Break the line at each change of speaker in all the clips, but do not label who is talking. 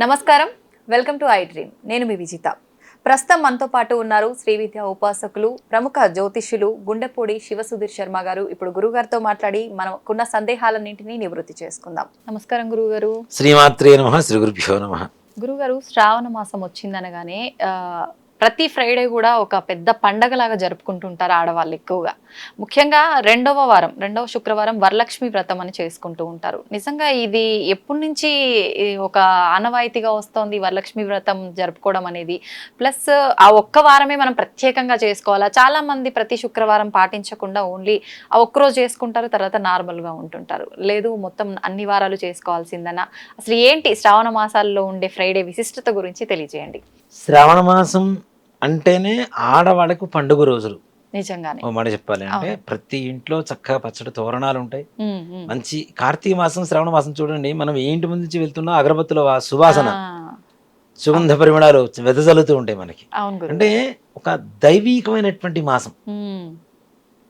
నమస్కారం, welcome to I dream. నేను మీ విజిత. ప్రస్తుతం మనతో పాటు ఉన్నారు శ్రీ విద్యా ఉపాసకులు, ప్రముఖ జ్యోతిష్యులు గుండెపూడి శివసుధీర్ శర్మ గారు. ఇప్పుడు గురుగారితో మాట్లాడి మనకున్న సందేహాలన్నింటినీ నివృత్తి చేసుకుందాం. నమస్కారం గురుగారు.
శ్రీమాత్రే నమః. శ్రీ గురుభ్యో నమః.
గురుగారు, శ్రావణ మాసం వచ్చిందనగానే ప్రతి ఫ్రైడే కూడా ఒక పెద్ద పండగలాగా జరుపుకుంటుంటారు ఆడవాళ్ళు ఎక్కువగా. ముఖ్యంగా రెండవ శుక్రవారం వరలక్ష్మి వ్రతం అని చేసుకుంటూ ఉంటారు. నిజంగా ఇది ఎప్పటి నుంచి ఒక ఆనవాయితీగా వస్తోంది వరలక్ష్మి వ్రతం జరుపుకోవడం అనేది? ప్లస్ ఆ ఒక్క వారమే మనం ప్రత్యేకంగా చేసుకోవాలా? చాలా మంది ప్రతి శుక్రవారం పాటించకుండా ఓన్లీ ఆ ఒక్కరోజు చేసుకుంటారు, తర్వాత నార్మల్గా ఉంటుంటారు. లేదు మొత్తం అన్ని వారాలు చేసుకోవాల్సిందనా? అసలు ఏంటి శ్రావణ మాసాల్లో ఉండే ఫ్రైడే విశిష్టత గురించి తెలియజేయండి.
శ్రావణ మాసం అంటేనే ఆడవాళ్ళకు పండుగ రోజులు.
నిజంగానే
ఓ మాట చెప్పాలి అంటే ప్రతి ఇంట్లో చక్కగా పచ్చడి తోరణాలు ఉంటాయి. మంచి కార్తీక మాసం, శ్రావణ మాసం చూడండి, మనం ఏ ఇంటి ముందు నుంచి వెళ్తున్నా అగరబత్తుల సువాసన, సుగంధ పరిమళాలు వెదజల్లుతూ ఉంటాయి మనకి. అంటే ఒక దైవీకమైనటువంటి మాసం.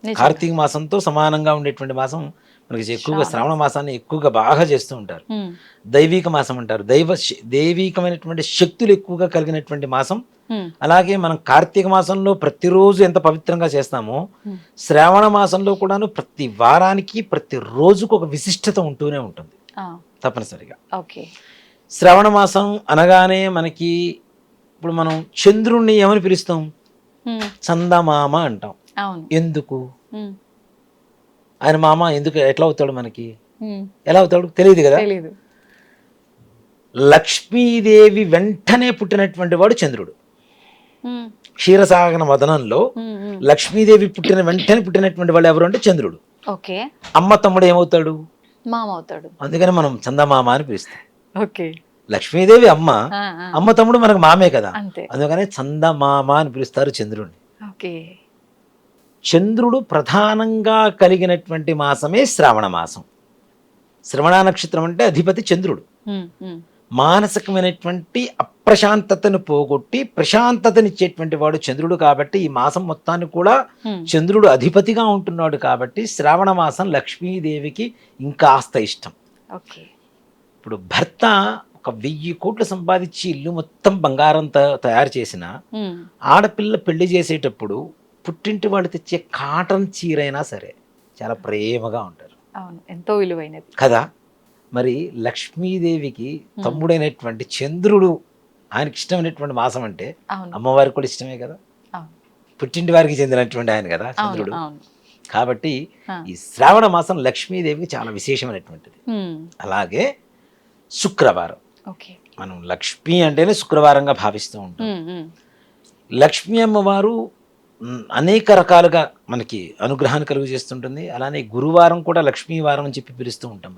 కార్తీక మాసంతో సమానంగా ఉండేటువంటి మాసం మనకి ఎక్కువగా శ్రావణ మాసాన్ని ఎక్కువగా బాగా చేస్తూ ఉంటారు. దైవిక మాసం అంటారు. దైవికమైనటువంటి శక్తులు ఎక్కువగా కలిగినటువంటి మాసం. అలాగే మనం కార్తీక మాసంలో ప్రతిరోజు ఎంత పవిత్రంగా చేస్తామో, శ్రావణ మాసంలో కూడాను ప్రతి వారానికి ప్రతి రోజుకు ఒక విశిష్టత ఉంటూనే ఉంటుంది తప్పనిసరిగా. శ్రావణ మాసం అనగానే మనకి ఇప్పుడు మనం చంద్రుణ్ణి ఏమని పిలుస్తాం? చందమామ అంటాం. ఎందుకు? ఆయన మామ ఎందుకు, ఎట్లా అవుతాడు మనకి? ఎలా అవుతాడు తెలియదు కదా. లక్ష్మీదేవి వెంటనే పుట్టినటువంటి వాడు చంద్రుడు. క్షీరసాగర మదనంలో లక్ష్మీదేవి వెంటనే పుట్టినటువంటి వాళ్ళు ఎవరు అంటే చంద్రుడు. అమ్మ తమ్ముడు ఏమవుతాడు?
మామ అవుతాడు.
అందుకని మనం చందమామ అని పిలుస్తాం. లక్ష్మీదేవి అమ్మ, అమ్మ తమ్ముడు మనకు మామే కదా, అందుకని చందమామ అని పిలుస్తారు చంద్రుడిని. చంద్రుడు ప్రధానంగా కలిగినటువంటి మాసమే శ్రావణ మాసం. శ్రవణ నక్షత్రం అంటే అధిపతి చంద్రుడు. మానసికమైనటువంటి అప్రశాంతతను పోగొట్టి ప్రశాంతతనిచ్చేటువంటి వాడు చంద్రుడు. కాబట్టి ఈ మాసం మొత్తాన్ని కూడా చంద్రుడు అధిపతిగా ఉంటున్నాడు. కాబట్టి శ్రావణ మాసం లక్ష్మీదేవికి ఇంకాస్త ఇష్టం. ఇప్పుడు భర్త ఒక 1000 కోట్లు సంపాదించి ఇల్లు మొత్తం బంగారంతో తయారు చేసిన ఆడపిల్ల పెళ్లి చేసేటప్పుడు పుట్టింటి వాళ్ళు తెచ్చే కాటన్ చీరైనా సరే చాలా ప్రేమగా ఉంటారు.
ఎంతో విలువైనది
కదా. మరి లక్ష్మీదేవికి తమ్ముడైనటువంటి చంద్రుడు ఆయనకి ఇష్టమైనటువంటి మాసం అంటే అమ్మవారికి కూడా ఇష్టమే కదా. పుట్టింటి వారికి చెందినటువంటి ఆయన కదా చంద్రుడు. కాబట్టి ఈ శ్రావణ మాసం లక్ష్మీదేవికి చాలా విశేషమైనటువంటిది. అలాగే శుక్రవారం, మనం లక్ష్మి అంటేనే శుక్రవారంగా భావిస్తూ ఉంటాం. లక్ష్మీ అమ్మవారు అనేక రకాలుగా మనకి అనుగ్రహాన్ని కలుగు చేస్తుంటుంది. అలానే గురువారం కూడా లక్ష్మీవారం అని చెప్పి పిలుస్తూ ఉంటాం.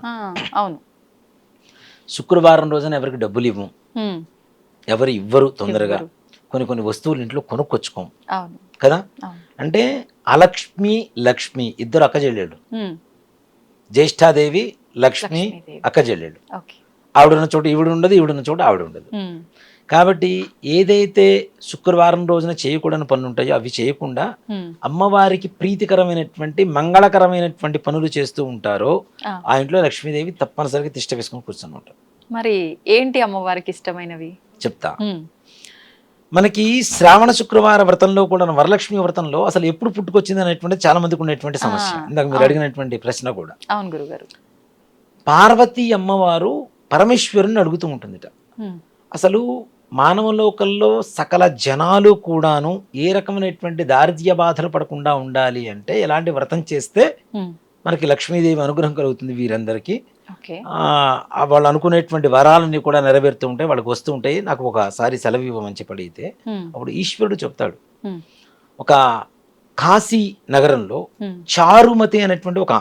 శుక్రవారం రోజున ఎవరికి డబ్బులు ఇవ్వం, ఎవరు ఇవ్వరు తొందరగా. కొన్ని వస్తువులు ఇంట్లో కొనుక్కొచ్చుకోం కదా. అంటే అలక్ష్మి లక్ష్మి ఇద్దరు అక్కజెళ్ళాడు. జ్యేష్ఠాదేవి లక్ష్మి అక్కజెళ్ళాడు. ఆవిడున్న చోట ఈవిడ ఉండదు, ఈవిడున్న చోట ఆవిడ ఉండదు. కాబట్టి ఏదైతే శుక్రవారం రోజున చేయకూడని పనులు ఉంటాయో అవి చేయకుండా అమ్మవారికి ప్రీతికరమైనటువంటి మంగళకరమైనటువంటి పనులు చేస్తూ ఉంటారో ఆ ఇంట్లో లక్ష్మీదేవి తప్పనిసరిగా తిష్ట వేసుకొని కూర్చొని ఉంటారు.
మరి ఏంటి అమ్మవారికి ఇష్టమైనవి చెప్తా.
మనకి శ్రావణ శుక్రవార వ్రతంలో కూడా వరలక్ష్మి వ్రతంలో అసలు ఎప్పుడు పుట్టుకొచ్చింది అనేటువంటి చాలా మందికి ఉన్నటువంటి సమస్య. ఇందాక మీరు అడిగినటువంటి ప్రశ్న కూడా.
అవును గురుగారు.
పార్వతీ అమ్మవారు పరమేశ్వరుని అడుగుతూ ఉంటుందిట, అసలు మానవలోకంలో సకల జనాలు కూడాను ఏ రకమైనటువంటి దారిద్ర్య బాధలు పడకుండా ఉండాలి అంటే ఎలాంటి వ్రతం చేస్తే మనకి లక్ష్మీదేవి అనుగ్రహం కలుగుతుంది వీరందరికీ. వాళ్ళు అనుకునేటువంటి వరాలన్నీ కూడా నెరవేరుతూ ఉంటాయి, వాళ్ళకి వస్తూ ఉంటాయి. నాకు ఒకసారి సెలవు ఇవ్వమని చెప్పి అడిగితే అప్పుడు ఈశ్వరుడు చెప్తాడు, ఒక కాశీ నగరంలో చారుమతి అనేటువంటి ఒక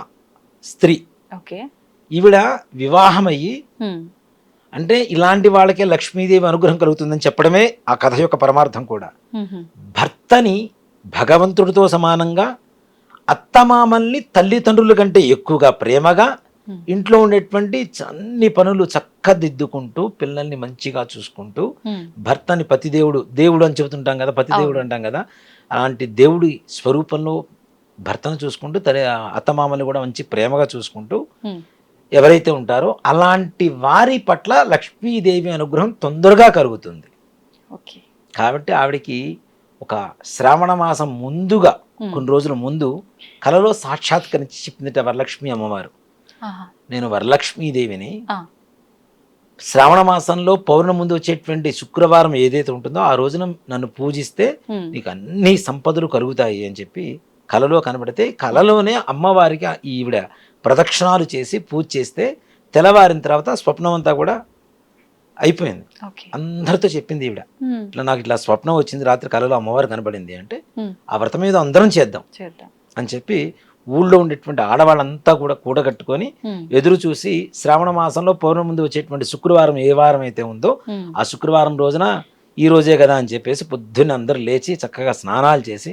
స్త్రీ, ఈవిడ వివాహమయ్యి, అంటే ఇలాంటి వాళ్ళకే లక్ష్మీదేవి అనుగ్రహం కలుగుతుందని చెప్పడమే ఆ కథ యొక్క పరమార్థం కూడా. భర్తని భగవంతుడితో సమానంగా, అత్తమామల్ని తల్లిదండ్రుల కంటే ఎక్కువగా ప్రేమగా, ఇంట్లో ఉండేటువంటి అన్ని పనులు చక్కదిద్దుకుంటూ, పిల్లల్ని మంచిగా చూసుకుంటూ, భర్తని పతిదేవుడు, దేవుడు అని చెబుతుంటాం కదా, పతిదేవుడు అంటాం కదా, అలాంటి దేవుడి స్వరూపంలో భర్తను చూసుకుంటూ అత్తమామల్ని కూడా మంచి ప్రేమగా చూసుకుంటూ ఎవరైతే ఉంటారో అలాంటి వారి పట్ల లక్ష్మీదేవి అనుగ్రహం తొందరగా కలుగుతుంది.
ఓకే.
కాబట్టి ఆవిడికి ఒక శ్రావణ మాసం ముందుగా కొన్ని రోజుల ముందు కలలో సాక్షాత్కరించి చెప్పిందట వరలక్ష్మి అమ్మవారు,
ఆహా.
నేను వరలక్ష్మీదేవిని,
ఆ.
శ్రావణ మాసంలో పౌర్ణమి ముందు వచ్చేటువంటి శుక్రవారం ఏదైతే ఉంటుందో ఆ రోజున నన్ను పూజిస్తే నీకు అన్ని సంపదలు కలుగుతాయి అని చెప్పి కలలో కనబడితే, కలలోనే అమ్మవారికి ఈవిడ ప్రదక్షిణాలు చేసి పూజ చేస్తే తెల్లవారిన తర్వాత స్వప్నం అంతా కూడా అయిపోయింది. అందరితో చెప్పింది ఈవిడ, ఇట్లా నాకు ఇట్లా స్వప్నం వచ్చింది, రాత్రి కలలో అమ్మవారు కనబడింది అంటే ఆ వ్రతం మీద అందరం చేద్దాం అని చెప్పి ఊళ్ళో ఉండేటువంటి ఆడవాళ్ళంతా కూడా కూడగట్టుకొని ఎదురు చూసి శ్రావణ మాసంలో పౌర్ణమి ముందు వచ్చేటువంటి శుక్రవారం ఏ వారం అయితే ఉందో ఆ శుక్రవారం రోజున ఈ రోజే కదా అని చెప్పేసి పొద్దున్న అందరూ లేచి చక్కగా స్నానాలు చేసి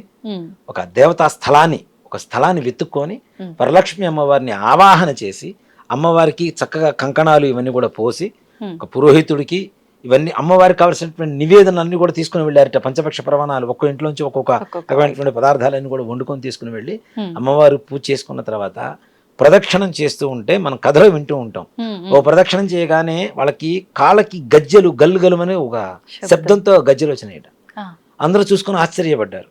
ఒక దేవతా స్థలాన్ని వెతుక్కొని వరలక్ష్మి అమ్మవారిని ఆవాహన చేసి అమ్మవారికి చక్కగా కంకణాలు ఇవన్నీ కూడా పోసి ఒక పురోహితుడికి ఇవన్నీ అమ్మవారికి కావాల్సినటువంటి నివేదనలన్నీ కూడా తీసుకుని వెళ్ళారట. పంచపక్ష ప్రమాణాలు ఒక్క ఇంట్లోంచి ఒక్కొక్క రకమైనటువంటి పదార్థాలన్నీ కూడా వండుకొని తీసుకుని వెళ్ళి అమ్మవారు పూజ చేసుకున్న తర్వాత ప్రదక్షిణం చేస్తూ ఉంటే మనం కథలో వింటూ ఉంటాం. ఓ ప్రదక్షిణం చేయగానే వాళ్ళకి కాళ్ళకి గజ్జెలు గల్లుగలుమని ఒక శబ్దంతో గజ్జెలు వచ్చినాయట. అందరూ చూసుకుని ఆశ్చర్యపడ్డారు.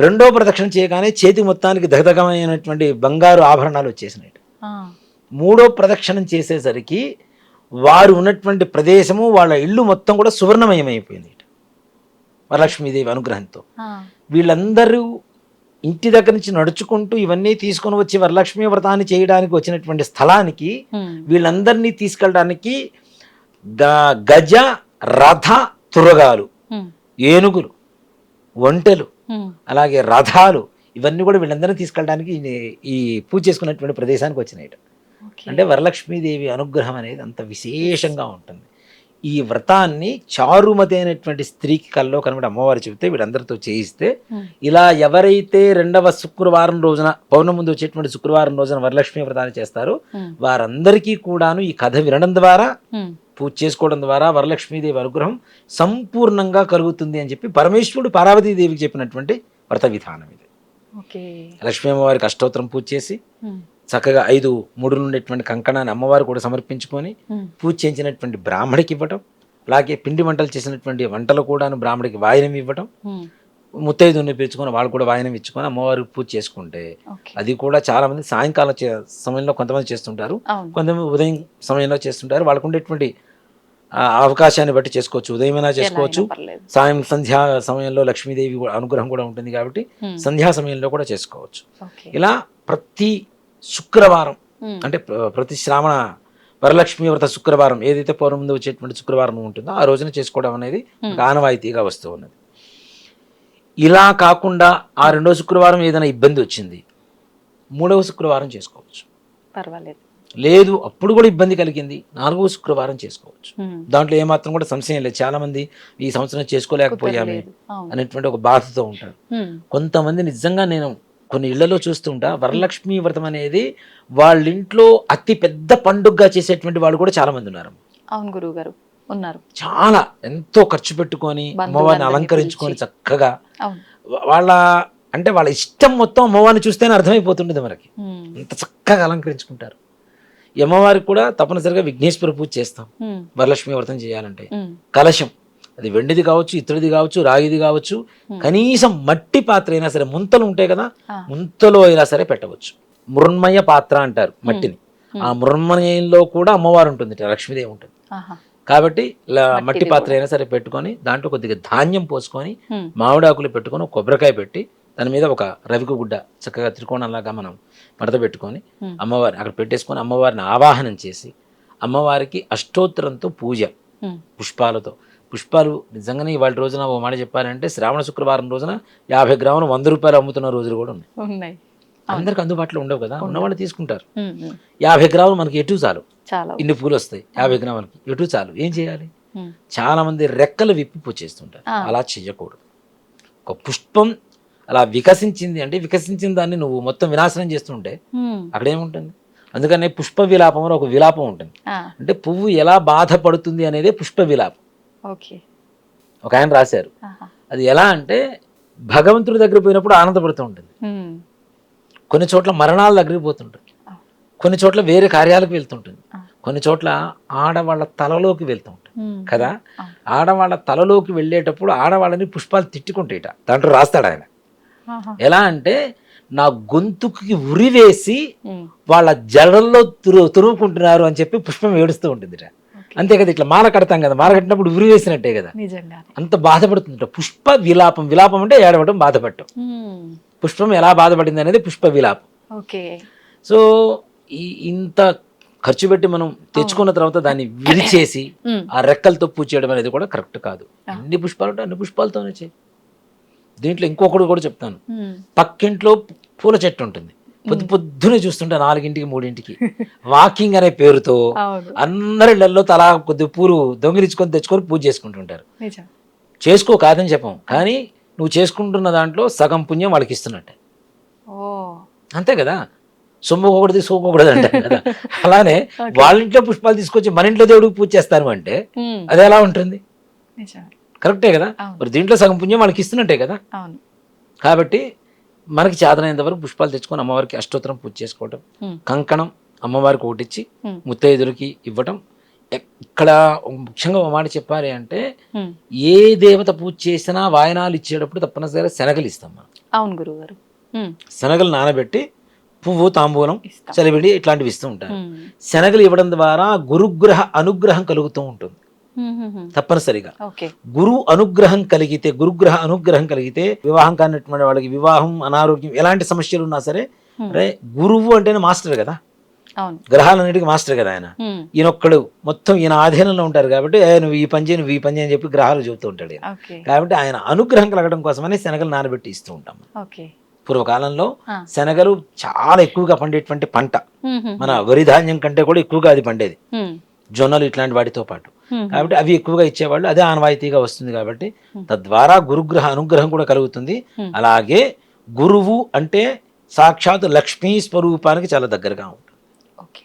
రెండో ప్రదక్షిణ చేయగానే చేతి మొత్తానికి దగదగమైనటువంటి బంగారు ఆభరణాలు వచ్చేసినాయట. మూడో ప్రదక్షిణం చేసేసరికి వారు ఉన్నటువంటి ప్రదేశము వాళ్ళ ఇల్లు మొత్తం కూడా సువర్ణమయమైపోయింది వరలక్ష్మీదేవి అనుగ్రహంతో. వీళ్ళందరూ ఇంటి దగ్గర నుంచి నడుచుకుంటూ ఇవన్నీ తీసుకొని వచ్చి వరలక్ష్మీ వ్రతాన్ని చేయడానికి వచ్చినటువంటి స్థలానికి వీళ్ళందరినీ తీసుకెళ్ళడానికి గజ రథ తురగాలు, ఏనుగులు, ఒంటెలు, అలాగే రథాలు ఇవన్నీ కూడా వీళ్ళందరినీ తీసుకెళ్ళడానికి ఈ పూజ చేసుకున్నటువంటి ప్రదేశానికి వచ్చినాయి. అంటే వరలక్ష్మీదేవి అనుగ్రహం అనేది అంత విశేషంగా ఉంటుంది. ఈ వ్రతాన్ని చారుమతి అయినటువంటి స్త్రీకి కల్లో కనబడి అమ్మవారు చెబితే వీళ్ళందరితో చేయిస్తే ఇలా ఎవరైతే రెండవ శుక్రవారం రోజున పౌర్ణమి ముందు వచ్చేటువంటి శుక్రవారం రోజున వరలక్ష్మీ వ్రతాన్ని చేస్తారో వారందరికీ కూడాను ఈ కథ వినడం ద్వారా పూజ చేసుకోవడం ద్వారా వరలక్ష్మీదేవి అనుగ్రహం సంపూర్ణంగా కలుగుతుంది అని చెప్పి పరమేశ్వరుడు పార్వతీదేవికి చెప్పినటువంటి వ్రత విధానం ఇది. లక్ష్మీ అమ్మవారికి అష్టోత్తరం పూజ చేసి చక్కగా 5 ముడులు ఉండేటువంటి కంకణాన్ని అమ్మవారు కూడా సమర్పించుకొని పూజ చేయించినటువంటి బ్రాహ్మడికి ఇవ్వటం, అలాగే పిండి వంటలు చేసినటువంటి వంటలు కూడా బ్రాహ్మడికి వాయనం ఇవ్వటం, ముత్తైదుని పిలుచుకొని వాళ్ళు కూడా వాయనం ఇచ్చుకొని అమ్మవారికి పూజ చేసుకుంటే అది కూడా చాలా మంది సాయంకాలం సమయంలో కొంతమంది చేస్తుంటారు, కొంతమంది ఉదయం సమయంలో చేస్తుంటారు. వాళ్ళకు ఉండేటువంటి అవకాశాన్ని బట్టి చేసుకోవచ్చు, ఉదయమైనా చేసుకోవచ్చు, సంధ్యా సమయంలో లక్ష్మీదేవి అనుగ్రహం కూడా ఉంటుంది కాబట్టి సంధ్యా సమయంలో కూడా చేసుకోవచ్చు. ఇలా ప్రతి శుక్రవారం అంటే ప్రతి శ్రావణ వరలక్ష్మి వ్రత శుక్రవారం ఏదైతే పౌర్ణమి ముందు వచ్చేటువంటి శుక్రవారం ఉంటుందో ఆ రోజున చేసుకోవడం అనేది ఆనవాయితీగా వస్తూ ఉన్నది. ఇలా కాకుండా ఆ రెండో శుక్రవారం ఏదైనా ఇబ్బంది వచ్చింది, 3వ శుక్రవారం చేసుకోవచ్చు, పర్వాలేదు. లేదు అప్పుడు కూడా ఇబ్బంది కలిగింది, 4వ శుక్రవారం చేసుకోవచ్చు. దాంట్లో ఏమాత్రం కూడా సంశయం లేదు. చాలా మంది ఈ సంవత్సరం చేసుకోలేకపోయామే అనేటువంటి ఒక బాధతో ఉంటారు. కొంతమంది నిజంగా నేను కొన్ని ఇళ్లలో చూస్తుంటా వరలక్ష్మీ వ్రతం అనేది వాళ్ళ ఇంట్లో అతి పెద్ద పండుగగా చేసేటువంటి వాళ్ళు కూడా చాలా మంది ఉన్నారు.
అవును గురువు గారు ఉన్నారు. చాలా
ఎంతో ఖర్చు పెట్టుకొని అమ్మవారిని అలంకరించుకొని చక్కగా వాళ్ళ ఇష్టం మొత్తం అమ్మవారిని చూస్తేనే అర్థమైపోతుండేది మనకి, అంత చక్కగా అలంకరించుకుంటారు. ఈ అమ్మవారికి కూడా తప్పనిసరిగా విఘ్నేశ్వర పూజ చేస్తాం వరలక్ష్మీ వ్రతం చేయాలంటే. కలశం అది వెండిది కావచ్చు, ఇత్తడిది కావచ్చు, రాగిది కావచ్చు, కనీసం మట్టి పాత్ర అయినా సరే, ముంతలు ఉంటాయి కదా, ముంతలో అయినా సరే పెట్టవచ్చు. మృన్మయ పాత్ర అంటారు మట్టిని. ఆ మృన్మయంలో కూడా అమ్మవారు ఉంటుంది, లక్ష్మీదేవి ఉంటుంది. కాబట్టి మట్టి పాత్ర అయినా సరే పెట్టుకొని దాంట్లో కొద్దిగా ధాన్యం పోసుకొని మామిడాకులు పెట్టుకొని కొబ్బరికాయ పెట్టి దాని మీద ఒక రవిక గుడ్డ చక్కగా త్రికోణంలాగా మనం మడత పెట్టుకొని అమ్మవారిని అక్కడ పెట్టేసుకొని అమ్మవారిని ఆవాహనం చేసి అమ్మవారికి అష్టోత్తరంతో పూజ, పుష్పాలు నిజంగానే ఇవాళ రోజున ఓ మాట చెప్పాలంటే శ్రావణ శుక్రవారం రోజున 50 గ్రాములు 100 రూపాయలు అమ్ముతున్న రోజులు కూడా ఉన్నాయి. అందరికి అందుబాటులో ఉండవు కదా, ఉన్నవాళ్ళు తీసుకుంటారు. 50 గ్రాములు మనకి ఎటు చాలు, ఇన్ని పూలు వస్తాయి 50 గ్రాములకి ఎటు చాలు. ఏం చేయాలి? చాలా మంది రెక్కలు విప్పి పూజ చేస్తుంటారు. అలా చెయ్యకూడదు. ఒక పుష్పం అలా వికసించింది అంటే వికసించిన దాన్ని నువ్వు మొత్తం వినాశనం చేస్తుంటే అక్కడ ఏముంటుంది? అందుకనే పుష్ప విలాపం అని ఒక విలాపం ఉంటుంది. అంటే పువ్వు ఎలా బాధపడుతుంది అనేది పుష్ప విలాపం. ఒక ఆయన రాశారు. అది ఎలా అంటే భగవంతుడి దగ్గర పోయినప్పుడు ఆనందపడుతూ ఉంటుంది, కొన్ని చోట్ల మరణాల దగ్గరికి పోతుంటుంది, కొన్ని చోట్ల వేరే కార్యాలకు వెళ్తుంటుంది. కొన్ని చోట్ల ఆడవాళ్ళ తలలోకి వెళ్తూ ఉంటాయి కదా.
అవును.
ఆడవాళ్ళ తలలోకి వెళ్ళేటప్పుడు ఆడవాళ్ళని పుష్పాలు తిట్టుకుంటాయిట. దాంట్లో రాస్తాడు ఆయన.
ఆహా.
ఎలా అంటే నా గొంతుకి ఉరివేసి
ఉమ్.
వాళ్ళ జడల్లో తురుముకుంటున్నారు అని చెప్పి పుష్పం ఏడుస్తూ ఉంటుందిట.
ఓకే.
అంతే కదా, ఇట్లా మాల కడతాం కదా, మాల కట్టినప్పుడు ఉరి వేసినట్టే కదా,
నిజంగానే.
అంత బాధపడుతుందిట. పుష్ప విలాపం, విలాపం అంటే ఏడవడం, బాధపడటం.
ఉమ్.
పుష్పం ఎలా బాధపడింది అనేది పుష్ప విలాపం.
ఓకే.
సో ఇంత ఖర్చు పెట్టి మనం తెచ్చుకున్న తర్వాత దాన్ని విరిచేసి
ఉమ్.
ఆ రెక్కలతో పూజ చేయడం అనేది కూడా కరెక్ట్ కాదు.
ఆ.
ఎన్ని పుష్పాలు ఉంటే అన్ని పుష్పాలతోనే చేయి. దీంట్లో ఇంకొకటి కూడా చెప్తాను.
ఉమ్.
పక్కింట్లో పూల చెట్టు ఉంటుంది, పొద్దునే చూస్తుంటే 4ంటికి 3ంటికి వాకింగ్ అనే పేరుతో
అవును.
అందరి ఇళ్లలో తలా కొద్ది పూలు దొంగిలించుకొని తెచ్చుకొని పూజ చేసుకుంటుంటారు.
నిజం.
చేసుకో, కాదని చెప్పం, కానీ నువ్వు చేసుకుంటున్న దాంట్లో సగం పుణ్యం వాళ్ళకి ఇస్తున్నట్టే.
ఓ.
అంతే కదా, సొమ్ముకోకూడదు సోకోకూడదు అంటారు కదా. అలానే
Okay.
వాళ్ళ ఇంట్లో పుష్పాలు తీసుకొచ్చి మన ఇంట్లో దేవుడికి పూజ చేస్తారు అంటే
ఉమ్.
అది ఎలా ఉంటుంది?
నిజం.
కరెక్టే కదా.
అవును.
మరి దీంట్లో సగం పుణ్యం వాళ్ళకి ఇస్తున్నట్టే కదా.
అవును.
కాబట్టి మనకి చేతనైనంత వరకు పుష్పాలు తెచ్చుకొని అమ్మవారికి అష్టోత్తరం పూజ చేసుకోవటం,
ఉమ్.
కంకణం అమ్మవారికి ఒకటిచ్చి
ఉమ్.
ముత్తైదులకి ఇవ్వటం. ఇక్కడ ముఖ్యంగా ఒక మాట చెప్పాలి అంటే
ఉమ్.
ఏ దేవత పూజ చేసినా వాయనాలు ఇచ్చేటప్పుడు తప్పనిసరిగా శనగలు ఇస్తాం మనం.
అవును గురుగారు. ఉమ్.
శనగలు నానబెట్టి పువ్వు, తాంబూలం,
ఇస్తాం.
చలివిడి ఇట్లాంటివి ఇస్తూ ఉంటారు.
ఉమ్.
శనగలు ఇవ్వడం ద్వారా గురుగ్రహ అనుగ్రహం కలుగుతూ ఉంటుంది
ఉమ్. ఉమ్.
తప్పనిసరిగా.
ఓకే.
గురుగ్రహ అనుగ్రహం కలిగితే వివాహం కానిటువంటి వాళ్ళకి వివాహం, అనారోగ్యం, ఎలాంటి సమస్యలు ఉన్నా సరే, అరే గురువు అంటేనే మాస్టర్ కదా,
అవును.
గ్రహాలన్నిటికీ మాస్టర్ కదా ఆయన.
ఉమ్.
ఈయనొక్కడు మొత్తం ఈయన ఆధీనంలో ఉంటారు కాబట్టి నువ్వు ఈ పని చేయి, నువ్వు ఈ పని చేయి అని చెప్పి గ్రహాలు చెబుతూ ఉంటాడు ఈయన.
ఓకే.
కాబట్టి ఆయన అనుగ్రహం కలగడం కోసమని శనగలు నానబెట్టి ఇస్తూ ఉంటాం.
ఓకే.
పూర్వకాలంలో
ఆ.
శనగలు చాలా ఎక్కువగా పండేటువంటి పంట.
ఉమ్. ఉమ్.
మన వరి ధాన్యం కంటే కూడా ఎక్కువగా అది పండేది,
ఉమ్.
జొన్నలు ఇట్లాంటి వాటితో పాటు.
ఉమ్.
కాబట్టి అవి ఎక్కువగా ఇచ్చేవాళ్ళు, అదే ఆనవాయితీగా వస్తుంది. కాబట్టి తద్వారా గురుగ్రహ అనుగ్రహం కూడా కలుగుతుంది.
Hmm.
అలాగే గురువు అంటే సాక్షాత్ లక్ష్మీ స్వరూపానికి చాలా దగ్గరగా ఉంటుంది.
ఓకే.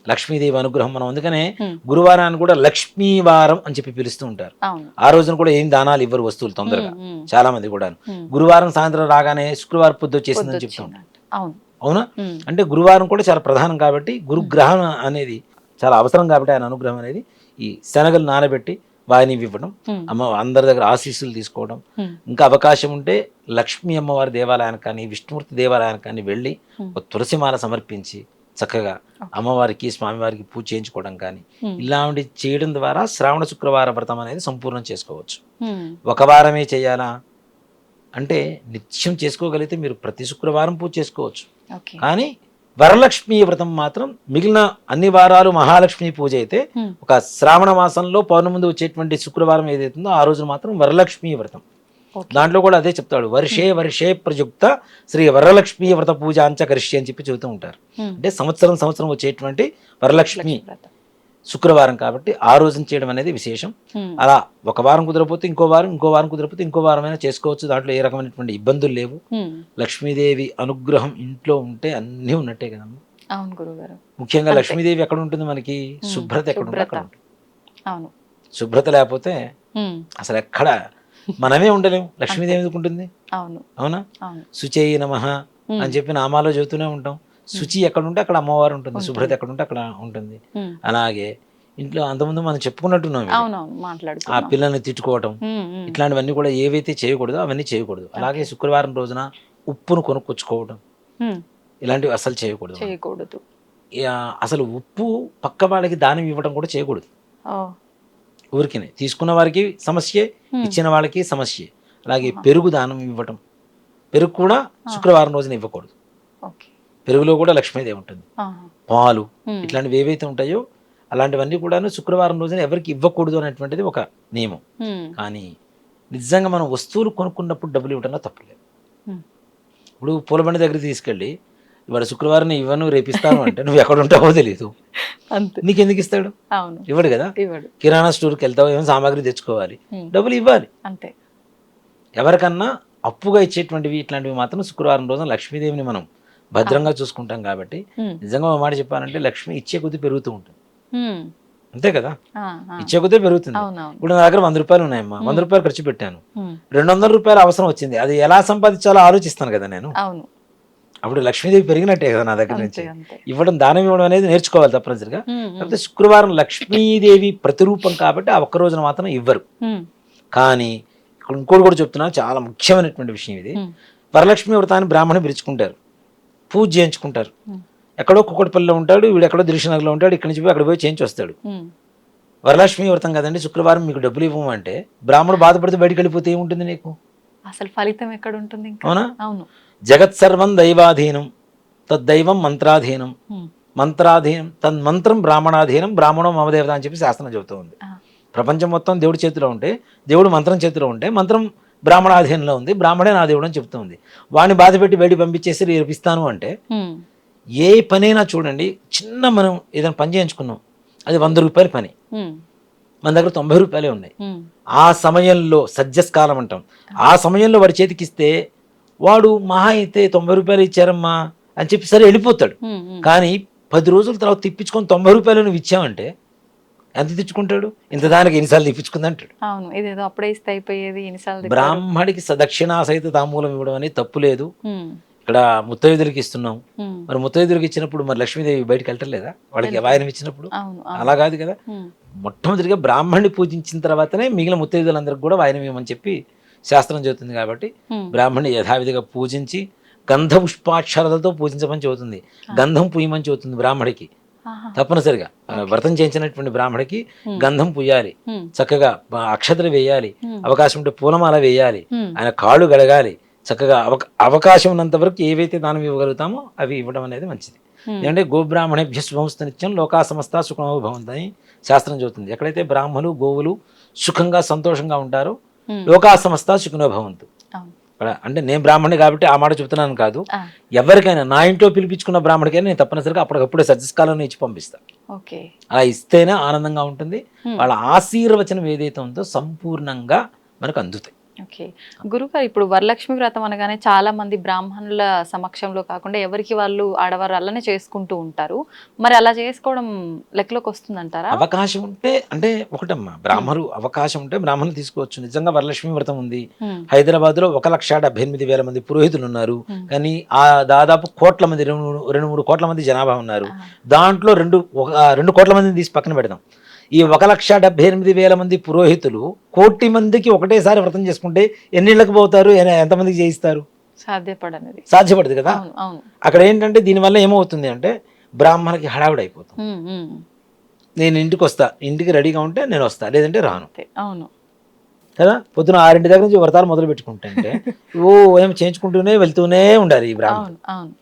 లక్ష్మీదేవి అనుగ్రహం మనం అందుకనే
Hmm.
గురువారాన్ని కూడా లక్ష్మీవారం అని చెప్పి పిలుస్తూ ఉంటారు.
అవును.
ఆ రోజున కూడా ఏం దానాలు ఇవ్వరు వస్తువులు తొందరగా,
ఉమ్. ఉమ్.
చాలా మంది కూడా.
ఉమ్.
గురువారం సాయంత్రం రాగానే శుక్రవారం పొద్దు వచ్చేసిందని చెప్తూ ఉంటారు.
పొద్దొచ్చిందంట. అవును.
అవునా?
ఉమ్.
అంటే గురువారం కూడా చాలా ప్రధానం కాబట్టి గురుగ్రహం అనేది చాలా అవసరం కాబట్టి ఆయన అనుగ్రహం అనేది ఈ శనగలు నానబెట్టి వాయిని ఇవ్వడం,
ఉమ్.
అమ్మ అందరి దగ్గర ఆశీస్సులు తీసుకోవడం.
ఉమ్.
ఇంకా అవకాశం ఉంటే లక్ష్మీ అమ్మవారి దేవాలయానికి కానీ విష్ణుమూర్తి దేవాలయానికి కానీ వెళ్ళి ఒక తులసిమాల సమర్పించి చక్కగా అమ్మవారికి స్వామివారికి పూజ చేయించుకోవడం కానీ ఇలాంటి చేయడం ద్వారా శ్రావణ శుక్రవార వ్రతం అనేది సంపూర్ణం చేసుకోవచ్చు.
ఉమ్.
ఒక వారమే చేయాలా అంటే నిత్యం చేసుకోగలిగితే మీరు ప్రతి శుక్రవారం పూజ చేసుకోవచ్చు.
ఓకే.
కానీ వరలక్ష్మి వ్రతం మాత్రం మిగిలిన అన్ని వారాలు మహాలక్ష్మి పూజ అయితే
ఉమ్.
ఒక శ్రావణ మాసంలో పౌర్ణమి ముందు వచ్చేటువంటి శుక్రవారం ఏదైతుందో ఆ రోజు మాత్రం వరలక్ష్మి వ్రతం.
ఓకే.
దాంట్లో కూడా అదే చెప్తాడు, వర్షే వర్షే ప్రయుక్త శ్రీ వరలక్ష్మి వ్రత పూజ అంచకరిష్య అని చెప్పి చెబుతూ ఉంటారు.
ఉమ్.
అంటే సంవత్సరం వచ్చేటువంటి వరలక్ష్మి
వ్రతం.
శుక్రవారం కాబట్టి ఆ రోజున చేయడం అనేది విశేషం.
ఉమ్.
అలా ఒక వారం కుదరపోతే ఇంకో వారం కుదరపోతే ఇంకో వారమైనా చేసుకోవచ్చు. దాంట్లో ఏ రకమైనటువంటి ఇబ్బందులు లేవు.
ఉమ్.
లక్ష్మీదేవి అనుగ్రహం ఇంట్లో ఉంటే అన్నీ ఉన్నట్టే కదమ్మా.
అవును గురుగారు.
ముఖ్యంగా
అంతే.
లక్ష్మీదేవి ఎక్కడ ఉంటుంది మనకి? శుభ్రత ఎక్కడ ఉంటుంది అక్కడ ఉంటుంది.
అవును.
శుభ్రత లేకపోతే
ఉమ్.
అసలు ఎక్కడ మనమే ఉండలేము. లక్ష్మీదేవి ఎందుకు ఉంటుంది?
అవును.
అవునా?
అవును.
శుచయి నమః అని చెప్పి నామాలో చెబుతూనే ఉంటాం. శుచి ఎక్కడ ఉంటే అక్కడ అమ్మవారు ఉంటుంది, శుభ్రత ఎక్కడ ఉంటే అక్కడ ఉంటుంది.
ఉమ్.
అలాగే ఇంట్లో అంతకుముందు మనం చెప్పుకున్నట్టున్నాం ఇది.
అవునవును
ఆ
మాట్లాడుతున్నాం.
పిల్లల్ని తిట్టుకోవటం
ఉమ్. ఉమ్.
ఇట్లాంటివన్నీ కూడా ఏవైతే చేయకూడదో అవన్నీ చేయకూడదు. అలాగే శుక్రవారం రోజున ఉప్పును కొనుక్కొచ్చుకోవడం
ఉమ్.
ఇలాంటివి అసలు చేయకూడదు.
చేయకూడదు.
అసలు ఉప్పు పక్క వాళ్ళకి దానం ఇవ్వడం కూడా చేయకూడదు.
ఓ.
ఊరికినే తీసుకున్న వారికి సమస్యే, ఇచ్చిన వాళ్ళకి సమస్యే. అలాగే పెరుగు దానం ఇవ్వటం, పెరుగు కూడా శుక్రవారం రోజున ఇవ్వకూడదు.
ఓకే.
పెరుగులో కూడా లక్ష్మీదేవి ఉంటుంది.
ఆహా.
పాలు
ఉమ్.
ఇట్లాంటివి ఏవైతే ఉంటాయో అలాంటివన్నీ కూడాను శుక్రవారం రోజున ఎవరికి ఇవ్వకూడదు అనేటువంటిది ఒక నియమం.
ఉమ్.
కానీ నిజంగా మనం వస్తువులు కొనుక్కున్నప్పుడు డబ్బులు ఇవ్వడంలో తప్పులేదు.
ఉమ్.
ఇప్పుడు పూలబండి దగ్గరికి తీసుకెళ్ళి ఇవాళ శుక్రవారం ఇవ్వను రేపిస్తాను అంటే నువ్వు ఎక్కడ ఉంటావో తెలియదు,
అంతే.
నీకెందుకు ఇస్తాడు?
అవును.
ఇవ్వడు కదా.
ఇవ్వడు.
కిరాణా స్టోర్కి వెళ్తావు, ఏమైనా సామాగ్రి తెచ్చుకోవాలి,
ఉమ్.
డబ్బులు ఇవ్వాలి.
అంతే.
ఎవరికన్నా అప్పుగా ఇచ్చేటువంటివి ఇట్లాంటివి మాత్రం శుక్రవారం రోజున లక్ష్మీదేవిని మనం భద్రంగా చూసుకుంటాం కాబట్టి
ఉమ్.
నిజంగా ఒక మాట చెప్పాలంటే లక్ష్మి ఇచ్చే కొద్దీ పెరుగుతూ ఉంటుంది.
ఉమ్.
అంతే కదా,
ఆ, ఆ.
ఇచ్చే కొద్దీ పెరుగుతుంది.
అవునవును.
ఇప్పుడు నా దగ్గర 100 రూపాయలు ఉన్నాయమ్మా, 100 రూపాయలు ఖర్చు పెట్టాను,
ఉమ్.
200 రూపాయలు అవసరం వచ్చింది, అది ఎలా సంపాదించాలో ఆలోచిస్తాను కదా నేను.
అవును.
అప్పుడు లక్ష్మీదేవి పెరిగినట్టే కదా నా దగ్గర నుంచి.
అంతే
ఇవ్వడం, దానం ఇవ్వడం అనేది నేర్చుకోవాలి తప్పనిసరిగా.
ఉమ్,
కాకపోతే శుక్రవారం లక్ష్మీదేవి ప్రతిరూపం కాబట్టి ఆ ఒక్క రోజున మాత్రం ఇవ్వరు.
ఉమ్,
కానీ ఇక్కడ ఇంకోటి కూడా చెప్తున్నాను, చాలా ముఖ్యమైనటువంటి విషయం ఇది.
ఉమ్,
వరలక్ష్మి వ్రతాన్ని బ్రాహ్మణులు పిలుచుకుంటారు, పూజ చేయించుకుంటారు.
ఉమ్,
ఎక్కడో కుక్కటిపల్లిలో ఉంటాడు, వీడు ఎక్కడో దిల్షనగర్లో ఉంటాడు, ఇక్కడి నుంచి పోయి అక్కడ పోయి చేయించి వస్తాడు.
ఉమ్.
వరలక్ష్మి వ్రతం కదండి, శుక్రవారం మీకు డబ్బులు ఇవ్వమంటే బ్రాహ్మణుడు బాధపడితే బయటికి వెళ్ళిపోతే ఏముంటుంది నీకు?
అసలు ఫలితం ఎక్కడ ఉంటుంది ఇంకా?
అవునా?
అవును.
జగత్ సర్వం దైవాధీనం, తద్దైవం మంత్రాధీనం,
ఉమ్,
మంత్రాధీనం తన్మంత్రం బ్రాహ్మణాధీనం, బ్రాహ్మణం మమదేవత అని చెప్పి శాస్త్రం చెబుతూ ఉంది.
ఆ,
ప్రపంచం మొత్తం దేవుడి చేతిలో ఉంటే, దేవుడు మంత్రం చేతిలో ఉంటే, మంత్రం బ్రాహ్మణాధీనంలో ఉంది, బ్రాహ్మణే నా దేవుడు అని చెప్తుంది. వాడిని బాధపెట్టి బయటికి పంపించేసి రేపిస్తాను అంటే,
ఉమ్,
ఏ పనైనా చూడండి, చిన్న మనం ఏదైనా పని చేయించుకున్నాం, అది 100 రూపాయల పని,
ఉమ్,
మన దగ్గర 90 రూపాయలే ఉన్నాయి.
ఉమ్,
ఆ సమయంలో సజ్జస్కాలం అంటాం, ఆ సమయంలో వాడి చేతికి ఇస్తే వాడు మహా అయితే 90 రూపాయలు ఇచ్చారమ్మా అని చెప్పి సరే వెళ్ళిపోతాడు.
ఉమ్, ఉమ్.
కానీ 10 రోజుల తర్వాత తిప్పించుకొని 90 రూపాయలు నువ్వు ఇచ్చావంటే ఎంత తెచ్చుకుంటాడు? ఇంత దానికి ఎన్నిసార్లు తిప్పించుకుంది అంటాడు.
అవును, ఇదేదో అప్పుడే ఇస్తే అయిపోయేది, ఎన్నిసార్లు తిప్పారు?
బ్రాహ్మడికి సదక్షిణా సహిత తాంబూలం ఇవ్వడం అనేది తప్పు లేదు.
ఉమ్,
ఇక్కడ ముత్తైదులకి ఇస్తున్నాం,
ఉమ్,
మరి ముత్తైదులకి ఇచ్చినప్పుడు మరి లక్ష్మీదేవి బయటకు వెళ్ళలేదా వాళ్ళకి వాయనం ఇచ్చినప్పుడు?
అవును, అవును.
అలా కాదు కదా.
ఉమ్,
మొట్టమొదటిగా బ్రాహ్మణ్ణి పూజించిన తర్వాతనే మిగిలిన ముత్తైదులందరికీ కూడా వాయనం ఇవ్వమని చెప్పి శాస్త్రం చెబుతుంది. కాబట్టి
ఉమ్,
బ్రాహ్మణ్ణి యథావిధిగా పూజించి గంధ పుష్పాక్షరాలతో పూజించమని చెబుతుంది, గంధం పూయమని చెబుతుంది బ్రాహ్మడికి.
ఆహా,
తప్పనిసరిగా వ్రతం చేయించినటువంటి బ్రాహ్మడికి గంధం పూయాలి,
ఉమ్,
చక్కగా అక్షతలు వేయాలి,
ఉమ్,
అవకాశం ఉంటే పూలమాల వేయాలి,
ఉమ్,
ఆయన కాళ్ళు గడగాలి, చక్కగా అవకాశం ఉన్నంత వరకు ఏవైతే దానం ఇవ్వగలుగుతామో అవి ఇవ్వడం అనేది మంచిది.
ఉమ్,
ఎందుకంటే గోబ్రాహ్మణేభ్య శుభమస్తు నిత్యం లోకా సమస్త సుఖమో భవంతని శాస్త్రం చెబుతుంది. ఎక్కడైతే బ్రాహ్మణులు గోవులు సుఖంగా సంతోషంగా ఉంటారో
ఉమ్,
లోకా సమస్త సుఖనో భవంతు.
అవును.
అంటే నేను బ్రాహ్మణి కాబట్టి ఆ మాట చెప్తున్నాను కాదు,
ఆ,
ఎవరికైనా నా ఇంట్లో పిలిపించుకున్న బ్రాహ్మణికైనా నేను తప్పనిసరిగా అప్పటికప్పుడే సజ్జస్కాలంలో ఇచ్చి పంపిస్తాను.
ఓకే.
అలా ఇస్తేనే ఆనందంగా ఉంటుంది.
ఉమ్,
వాళ్ళ ఆశీర్వచనం ఏదైతే ఉందో సంపూర్ణంగా మనకు అందుతాయి.
ఓకే. గురుగారు, ఇప్పుడు వరలక్ష్మి వ్రతం అనగానే చాలా మంది బ్రాహ్మణుల సమక్షంలో కాకుండా ఎవరికి వాళ్ళు ఆడవారు అలానే చేసుకుంటూ ఉంటారు. మరి అలా చేసుకోవడం లెక్కలోకి వస్తుందంటారా?
అవకాశం ఉంటే, అంటే ఒకటమ్మా, బ్రాహ్మణులు అవకాశం ఉంటే బ్రాహ్మణులు తీసుకోవచ్చు. నిజంగా వరలక్ష్మి వ్రతం ఉంది,
ఉమ్,
హైదరాబాద్ లో 1,78,000 మంది పురోహితులు ఉన్నారు.
ఉమ్,
కానీ ఆ దాదాపు కోట్ల మంది, 2-3 కోట్ల మంది జనాభా ఉన్నారు.
ఆ,
దాంట్లో 2 కోట్ల మందిని తీసి పక్కన పెడదాం. ఈ 1,78,000 మంది పురోహితులు 1 కోటి మందికి ఒకటేసారి వ్రతం చేసుకుంటే ఎన్నిళ్ళకి పోతారు, ఎంతమందికి చేయిస్తారు?
సాధ్యపడనిది.
సాధ్యపడదు కదా.
అవును, అవును.
అక్కడ ఏంటంటే దీనివల్ల ఏమవుతుంది అంటే బ్రాహ్మణకి హడావుడి అయిపోతుంది.
ఉమ్, ఉమ్,
నేను ఇంటికి వస్తా, ఇంటికి రెడీగా ఉంటే నేను వస్తా, లేదంటే రాను
అంతే. అవును.
కదా. పొద్దున 6 దగ్గర నుంచి వ్రతాలు మొదలు పెట్టుకుంటే ఏం చేయించుకుంటూనే వెళ్తూనే ఉండాలి ఈ బ్రాహ్మణుడు.
అవును, అవును,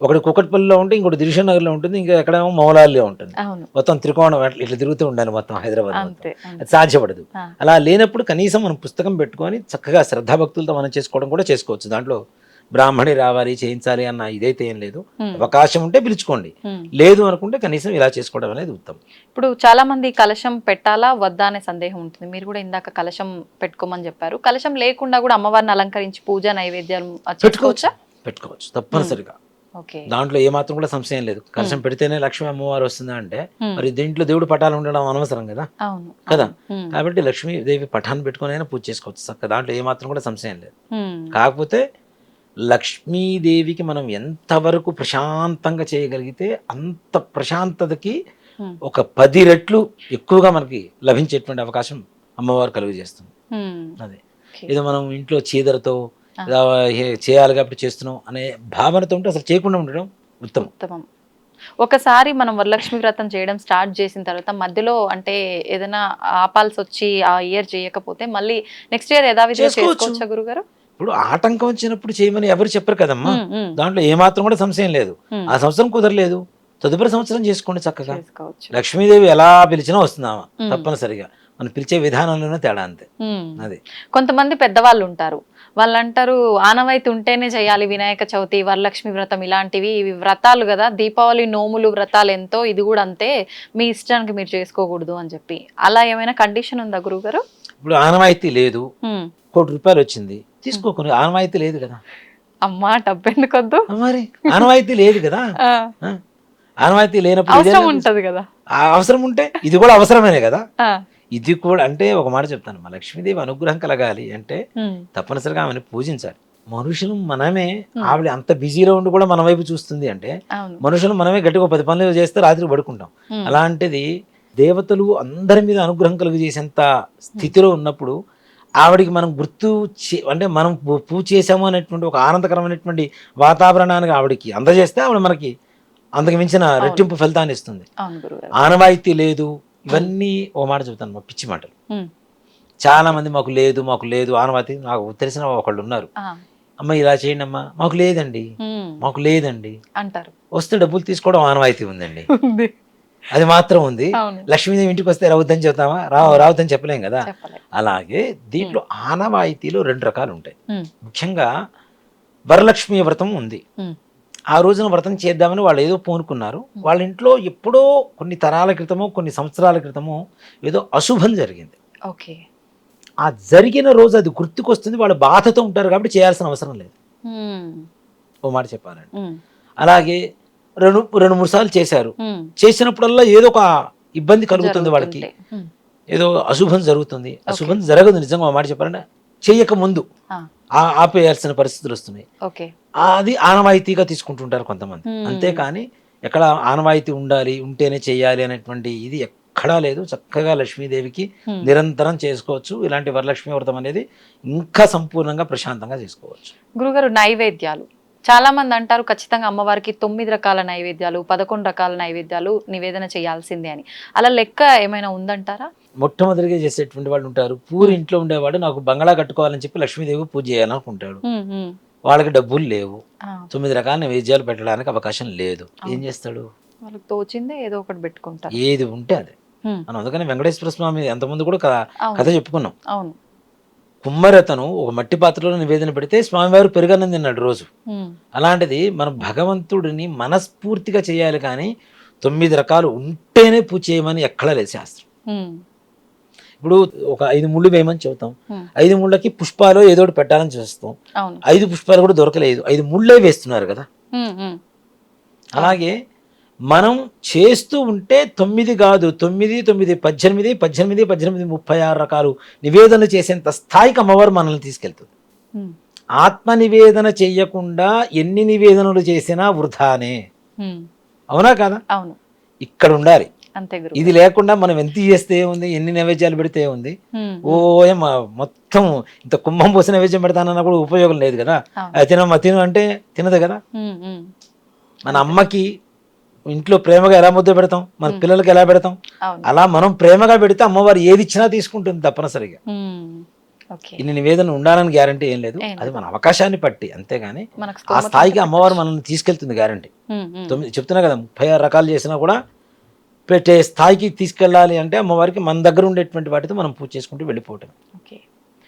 ఒకటి కుకట్పల్లిలో ఉంటే, ఇంకోటి దిల్షుక్ నగర్లో ఉంటుంది, ఇంకా ఎక్కడేమో మౌలాల్లో ఉంటుంది.
అవును.
మొత్తం త్రికోణం ఇట్లా తిరుగుతూ ఉండాలి మొత్తం హైదరాబాద్ మొత్తం.
అంతే, అంతే.
అది సాధ్యపడదు.
ఆ,
అలా లేనప్పుడు కనీసం మనం పుస్తకం పెట్టుకొని చక్కగా శ్రద్ధాభక్తులతో మనం చేసుకోవడం కూడా చేసుకోవచ్చు. దాంట్లో బ్రాహ్మణి రావాలి చేయించాలి అన్న ఇదైతే ఏం లేదు.
ఉమ్,
అవకాశం ఉంటే పిలుచుకోండి,
ఉమ్.
లేదు అనుకుంటే కనీసం ఇలా చేసుకోవడం అనేది ఉత్తమం.
ఇప్పుడు చాలా మంది కలశం పెట్టాలా వద్దా అనే సందేహం ఉంటుంది. మీరు కూడా ఇందాక కలశం పెట్టుకోమని చెప్పారు. కలశం లేకుండా కూడా అమ్మవారిని అలంకరించి పూజ నైవేద్యాలు చేసుకోవచ్చా?
పెట్టుకోవచ్చు తప్పనిసరిగా.
ఓకే.
దాంట్లో ఏమాత్రం కూడా సంశయం లేదు. కలశం పెడితేనే లక్ష్మీ అమ్మవారు వస్తుందా అంటే,
ఉమ్,
మరి దీంట్లో దేవుడు పటాలు ఉండడం అనవసరం కదా.
అవును
కదా.
ఉమ్,
కాబట్టి లక్ష్మీదేవి పఠాన్ని పెట్టుకొని అయినా పూజ చేసుకోవచ్చు చక్కగా, దాంట్లో ఏమాత్రం కూడా సంశయం లేదు.
ఉమ్,
కాకపోతే లక్ష్మీదేవికి మనం ఎంతవరకు ప్రశాంతంగా చేయగలిగితే అంత ప్రశాంతతకి
ఉమ్,
ఒక 10 రెట్లు ఎక్కువగా మనకి లభించేటువంటి అవకాశం అమ్మవారు కలుగజేస్తుంది.
ఉమ్.
అదే
ఓకే.
ఏదో మనం ఇంట్లో చీదరతో
ఆ.
చేయాలి కాబట్టి చేస్తున్నాం అనే భావనతో ఉంటే అసలు చేయకుండా ఉండడం ఉత్తమం.
ఉత్తమం. ఒకసారి మనం వరలక్ష్మి వ్రతం చేయడం స్టార్ట్ చేసిన తర్వాత మధ్యలో అంటే ఏదైనా ఆపాల్సి వచ్చి ఆ ఇయర్ చేయకపోతే మళ్ళీ నెక్స్ట్ ఇయర్ యథావిధిగా
చేసుకోవచ్చు.
చేసుకోవచ్చా గురుగారు?
ఇప్పుడు ఆటంకం వచ్చినప్పుడు చేయమని ఎవరు చెప్పరు కదమ్మా.
ఉమ్, ఉమ్,
దాంట్లో ఏమాత్రం కూడా సంశయం లేదు.
ఉమ్.
ఆ సంవత్సరం కుదరలేదు, తదుపరి సంవత్సరం చేసుకోండి చక్కగా.
చేసుకోవచ్చు.
లక్ష్మీదేవి ఎలా పిలిచినా వస్తుందామా
ఉమ్.
తప్పనిసరిగా. మనం పిలిచే విధానంలోనే తేడా అంతే.
ఉమ్.
అది
కొంతమంది పెద్దవాళ్ళు ఉంటారు, వాళ్ళు అంటారు ఆనవాయితీ ఉంటేనే చేయాలి వినాయక చవితి, వరలక్ష్మి వ్రతం ఇలాంటివి, ఇవి వ్రతాలు కదా, దీపావళి నోములు వ్రతాలు ఎంతో, ఇది కూడా అంతే, మీ ఇష్టానికి మీరు చేసుకోకూడదు అని చెప్పి, అలా ఏమైనా కండిషన్ ఉందా గురుగారు?
ఇప్పుడు ఆనవాయితీ లేదు,
ఉమ్.
1 కోటి రూపాయలు వచ్చింది తీసుకోకుండా, ఆనవాయితీ లేదు కదా.
అమ్మా డబ్బు ఎందుకొద్దు,
మరి ఆనవాయితీ లేదు కదా.
ఆ,
ఆ? ఆనవాయితీ లేనప్పుడు
అవసరం
ఇదేనా?
ఉంటది కదా.
ఆ అవసరం ఉంటే ఇది కూడా అవసరమేనే కదా.
ఆ,
ఇది కూడా అంటే ఒక మాట చెప్తాను, మా లక్ష్మీదేవి అనుగ్రహం కలగాలి అంటే
ఉమ్,
తప్పనిసరిగా ఆమెను పూజించాలి. మనుషులు మనమే, ఆవిడ అంత బిజీలో ఉండి కూడా మన వైపు చూస్తుంది అంటే
అవును.
మనుషులు మనమే గట్టిగా 10 పనులు చేస్తే రాత్రి పడుకుంటాం. అలాంటిది దేవతలు అందరి మీద అనుగ్రహం కలుగు చేసేంత స్థితిలో ఉన్నప్పుడు ఆవిడికి మనం అంటే మనం పూజ చేసాము అనేటువంటి ఒక ఆనందకరమైనటువంటి వాతావరణానికి ఆవిడికి అందజేస్తే ఆవిడ మనకి అంతకు మించిన రెట్టింపు ఫలితాన్ని ఇస్తుంది.
అవును గురుగారు.
ఆనవాయితీ లేదు, ఇవన్నీ ఓ మాట చెబుతాను, మా పిచ్చి మాటలు. చాలా మంది మాకు లేదు ఆనవాయితీ. నాకు తెలిసిన ఒకళ్ళు ఉన్నారు, అమ్మ ఇలా చేయండి అమ్మా, మాకు లేదండి
అంటారు.
వస్తే డబ్బులు తీసుకోవడం ఆనవాయితీ ఉందండి, అది మాత్రం ఉంది. లక్ష్మీదేవి ఇంటికి వస్తే రావద్దని చెప్తామా? రావద్దని చెప్పలేం కదా. అలాగే దీంట్లో ఆనవాయితీలో 2 రకాలు ఉంటాయి. ముఖ్యంగా వరలక్ష్మి వ్రతం ఉంది. ఆ రోజున వ్రతం చేద్దామని వాళ్ళు ఏదో పూనుకున్నారు. వాళ్ళ ఇంట్లో ఎప్పుడో కొన్ని తరాల క్రితమో కొన్ని సంవత్సరాల క్రితమో ఏదో అశుభం జరిగింది.
ఓకే.
ఆ జరిగిన రోజు అది గుర్తుకొస్తుంది, వాళ్ళు బాధతో ఉంటారు కాబట్టి చేయాల్సిన అవసరం లేదు. ఓ మాట చెప్పాలండి. అలాగే 2-3 సార్లు చేశారు. చేసినప్పుడల్లా ఏదో ఒక ఇబ్బంది కలుగుతుంది వాళ్ళకి, ఏదో అశుభం జరుగుతుంది. అశుభం జరగదు నిజంగా. ఓ మాట చెప్పాలంటే చెయ్యక ముందు ఆపేయాల్సిన పరిస్థితులు వస్తున్నాయి. అది ఆనవాయితీగా తీసుకుంటుంటారు కొంతమంది. అంతేకాని ఎక్కడ ఆనవాయితీ ఉంటేనే చేయాలి అనేటువంటి ఇది ఎక్కడా లేదు. చక్కగా లక్ష్మీదేవికి నిరంతరం చేసుకోవచ్చు. ఇలాంటి వరలక్ష్మి వ్రతం అనేది ఇంకా సంపూర్ణంగా ప్రశాంతంగా చేసుకోవచ్చు.
గురుగారు, నైవేద్యాలు చాలా మంది అంటారు ఖచ్చితంగా అమ్మవారికి 9 రకాల నైవేద్యాలు, 11 రకాల నైవేద్యాలు నివేదన చేయాల్సిందే అని. అలా లెక్క ఏమైనా ఉందంటారా?
మొట్టమొదటిగా చేసేటువంటి వాళ్ళు ఉంటారు. పూరి ఇంట్లో ఉండేవాడు నాకు బంగళా కట్టుకోవాలని చెప్పి లక్ష్మీదేవి పూజ చేయాలనుకుంటాడు. వాళ్ళకి డబ్బులు లేవు, 9 రకాల నైవేద్యాలు పెట్టడానికి అవకాశం లేదు. ఏం చేస్తాడు?
వాళ్ళకి తోచిందే ఏదో ఒకటి పెట్టుకుంటారు,
ఏది ఉంటే అదే. మనం అందుకని వెంకటేశ్వర స్వామి ఎంతమంది కూడా కథ చెప్పుకున్నాం.
అవును.
కుమ్మరతను ఒక మట్టి పాత్రలో నివేదన పెడితే స్వామివారు పెరుగన్నం తిన్నాడు రోజు. అలాంటిది మనం భగవంతుడిని మనస్ఫూర్తిగా చేయాలి, కానీ 9 రకాలు ఉంటేనే పూజ చేయమని ఎక్కడా లేదు శాస్త్రం. ఇప్పుడు ఒక 5 ముళ్ళు వేయమని చెబుతాం, 5 ముళ్ళకి పుష్పాలు ఏదో ఒకటి పెట్టాలని చూస్తాం. 5 పుష్పాలు కూడా దొరకలేదు, 5 ముళ్ళే వేస్తున్నారు కదా. అలాగే మనం చేస్తూ ఉంటే 9 కాదు, 9, 9, 18, 18, 18, 36 రకాలు నివేదన చేసేంత స్థాయికి అమ్మవారు మనల్ని తీసుకెళ్తుంది. ఆత్మ నివేదన చెయ్యకుండా ఎన్ని నివేదనలు చేసినా వృధానే. అవునా కదా?
అవును.
ఇక్కడ ఉండాలి. ఇది లేకుండా మనం ఎంత చేస్తే ఉంది, ఎన్ని నైవేద్యాలు పెడితే ఉంది, మొత్తం ఇంత కుంభం పోసి నైవేద్యం పెడతానన్నా కూడా ఉపయోగం లేదు కదా. అది తిను అంటే తినదు కదా. మన అమ్మకి ఇంట్లో ప్రేమగా ఎలా ముద్ద పెడతాం, మన పిల్లలకి ఎలా పెడతాం, అలా మనం ప్రేమగా పెడితే అమ్మవారు ఏది ఇచ్చినా తీసుకుంటుంది తప్పనిసరిగా. ఇన్ని నివేదన ఉండాలని గ్యారంటీ ఏం లేదు, అది మన అవకాశాన్ని బట్టి. అంతేగాని ఆ స్థాయికి అమ్మవారు మనల్ని తీసుకెళ్తుంది గ్యారంటీ. చెప్తున్నా కదా, 36 రకాలు చేసినా కూడా పెట్టే స్థాయికి తీసుకెళ్ళాలి అంటే అమ్మవారికి మన దగ్గర ఉండేటువంటి వాటితో మనం పూజ చేసుకుంటూ వెళ్ళిపోవటం.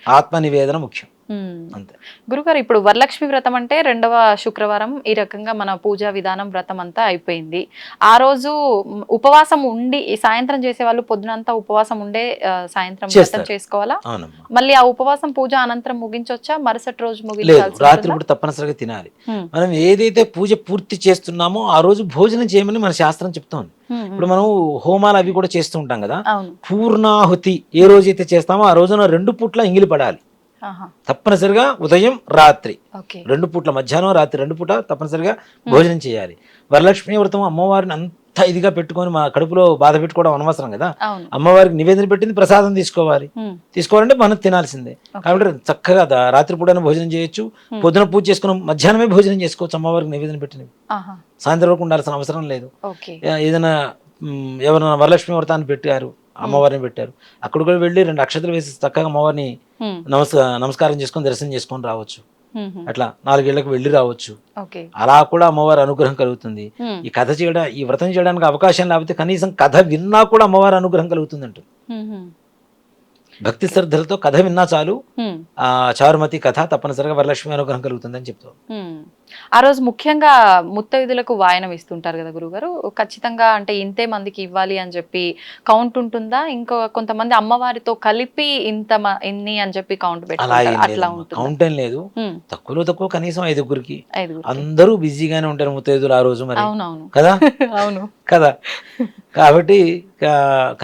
ఆత్మ నివేదన ముఖ్యం. అంతే.
గురుగారు, ఇప్పుడు వరలక్ష్మి వ్రతం అంటే 2వ శుక్రవారం ఈ రకంగా మన పూజా విధానం వ్రతం అంతా అయిపోయింది. ఆ రోజు ఉపవాసం ఉండి సాయంత్రం చేసేవాళ్ళు పొద్దునంతా ఉపవాసం ఉండే సాయంత్రం వ్రతం చేసుకోవాలా? మళ్ళీ ఆ ఉపవాసం పూజ అనంతరం ముగించొచ్చా? మరుసటి రోజు ముగించాలి?
రాత్రి పూట తప్పనిసరిగా తినాలి. మనం ఏదైతే పూజ పూర్తి చేస్తున్నామో ఆ రోజు భోజనం చేయమని మన శాస్త్రం చెప్తోంది. ఇప్పుడు మనం హోమాలు అవి కూడా చేస్తూ ఉంటాం కదా. పూర్ణాహుతి ఏ రోజైతే చేస్తామో ఆ రోజున 2 పూట్ల ఇంగిలి పడాలి తప్పనిసరిగా. ఉదయం రాత్రి 2 పూట్ల, మధ్యాహ్నం రాత్రి 2 పూట తప్పనిసరిగా భోజనం చేయాలి. వరలక్ష్మి వ్రతం అమ్మవారిని అంత ఇదిగా పెట్టుకొని మా కడుపులో బాధ పెట్టుకోవడం అనవసరం కదా. అమ్మవారికి నివేదన పెట్టింది ప్రసాదం తీసుకోవాలంటే మనం తినాల్సిందే. కాబట్టి చక్కగా రాత్రి పూట భోజనం చేయొచ్చు, పొద్దున పూజ చేసుకుని మధ్యాహ్నమే భోజనం చేసుకోవచ్చు. అమ్మవారికి నివేదన పెట్టినవి సాయంత్రం వరకు ఉండాల్సిన అవసరం లేదు. ఏదైనా ఎవరైనా వరలక్ష్మి వ్రతాన్ని పెట్టారు, అమ్మవారిని పెట్టారు, అక్కడ కూడా వెళ్ళి 2 అక్షతలు వేసి చక్కగా అమ్మవారిని నమస్కారం చేసుకొని దర్శనం చేసుకొని రావచ్చు. అట్లా 4 ఏళ్లకు వెళ్ళి రావచ్చు. అలా కూడా అమ్మవారి అనుగ్రహం కలుగుతుంది. ఈ కథ చేయడం, ఈ వ్రతం చేయడానికి అవకాశం లేకపోతే కనీసం కథ విన్నా కూడా అమ్మవారి అనుగ్రహం కలుగుతుంది అంటుంది. భక్తి శ్రద్ధలతో కథ విన్నా చాలు, ఆ చారుమతి కథ తప్పనిసరిగా వరలక్ష్మి అనుగ్రహం కలుగుతుందని చెప్తాం.
ఆ రోజు ముఖ్యంగా ముత్తైదులకు వాయనం ఇస్తుంటారు కదా గురుగారు, ఖచ్చితంగా అంటే ఇంతే మందికి ఇవ్వాలి అని చెప్పి కౌంట్ ఉంటుందా? ఇంకో కొంతమంది అమ్మవారితో కలిపి ఇన్ని అని చెప్పి కౌంట్ పెట్టుకుంటారు, అట్లా ఉంటుంది?
కౌంట్ ఏం లేదు, తక్కువలో తక్కువ కనీసం 5గురికి. అందరూ బిజీగానే ఉంటారు ముత్తైదులు ఆ రోజు, మరి కదా. అవును కదా, కాబట్టి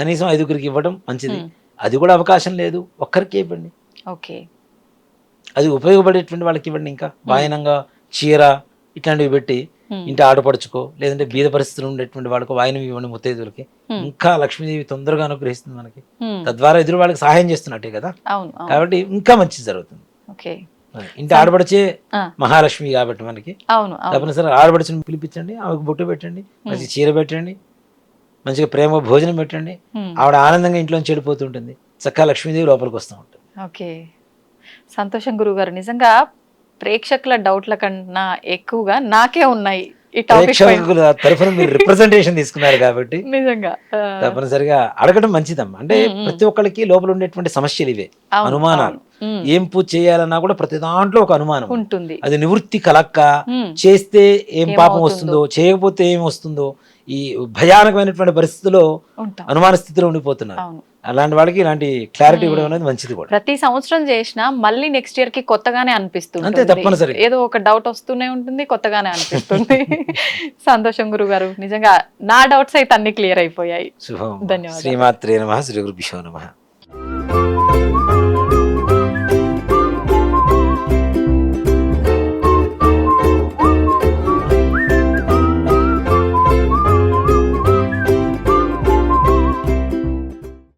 కనీసం 5గురికి ఇవ్వడం మంచిది. అది కూడా అవకాశం లేదు, ఒక్కరికి ఇవ్వండి. అది ఉపయోగపడేటువంటి వాళ్ళకి ఇవ్వండి. ఇంకా వాయనంగా చీర ఇట్లాంటివి పెట్టి ఇంటి ఆడపడుచుకో, లేదంటే బీద పరిస్థితులు ఉండేటువంటి వాళ్ళకు వాయనం ఇవ్వండి ముత్తైదులకి. ఇంకా లక్ష్మీదేవి తొందరగా అనుగ్రహిస్తుంది మనకి, తద్వారా ఎదురు వాళ్ళకి సహాయం చేస్తున్నట్టే కదా.
అవును అవును.
కాబట్టి ఇంకా మంచి జరుగుతుంది.
ఓకే.
ఇంటి ఆడపడిచే మహాలక్ష్మి కాబట్టి మనకి
అవును అవును.
తప్పనిసరి ఆడపడిచిని పిలిపించండి, ఆమెకు బొట్టు పెట్టండి, మంచి చీర పెట్టండి, మంచిగా ప్రేమ భోజనం పెట్టండి. ఆవిడ ఆనందంగా ఇంట్లోంచి చెడిపోతుంటుంది, చక్కగా లక్ష్మీదేవి లోపలికి వస్తూ ఉంటుంది.
ఓకే, సంతోషం గురుగారు. నిజంగా ప్రేక్షకుల డౌట్ల కన్నా ఎక్కువగా నాకే ఉన్నాయి ఈ టాపిక్ పైన.
ప్రేక్షకుల తరఫున మీరు రిప్రజెంటేషన్ తీసుకున్నారు కాబట్టి
నిజంగా
తప్పనిసరిగా అడగడం మంచిదమ్మా. అంటే ప్రతి ఒక్కరికి లోపల ఉండేటువంటి సమస్యలు ఇవే,
అవును,
అనుమానాలు. ఏం పూజ చేయాలన్నా కూడా ప్రతి దాంట్లో ఒక అనుమానం
ఉంటుంది.
అది నివృత్తి కలక్క, చేస్తే ఏం పాపం వస్తుందో, చేయకపోతే ఏం వస్తుందో, ఈ భయానకమైనటువంటి పరిస్థితిలో
ఉంటాం.
అనుమాన స్థితిలో ఉండిపోతున్నారు.
అవును.
అలాంటి వాళ్ళకి ఇలాంటి క్లారిటీ ఇవ్వడం అనేది మంచిది కూడా.
ప్రతి సంవత్సరం చేసినా మళ్ళీ నెక్స్ట్ ఇయర్ కి కొత్తగానే అనిపిస్తుంది.
అంతే, తప్పనిసరి.
ఏదో ఒక డౌట్ వస్తూనే ఉంటుంది, కొత్తగానే అనిపిస్తుంది. సంతోషం గురుగారు, నిజంగా నా డౌట్స్ అయితే అన్ని క్లియర్ అయిపోయాయి.
శుభం.
ధన్యవాదాలు.
శ్రీమాత్రే నమః. శ్రీ గురుభ్యో నమః.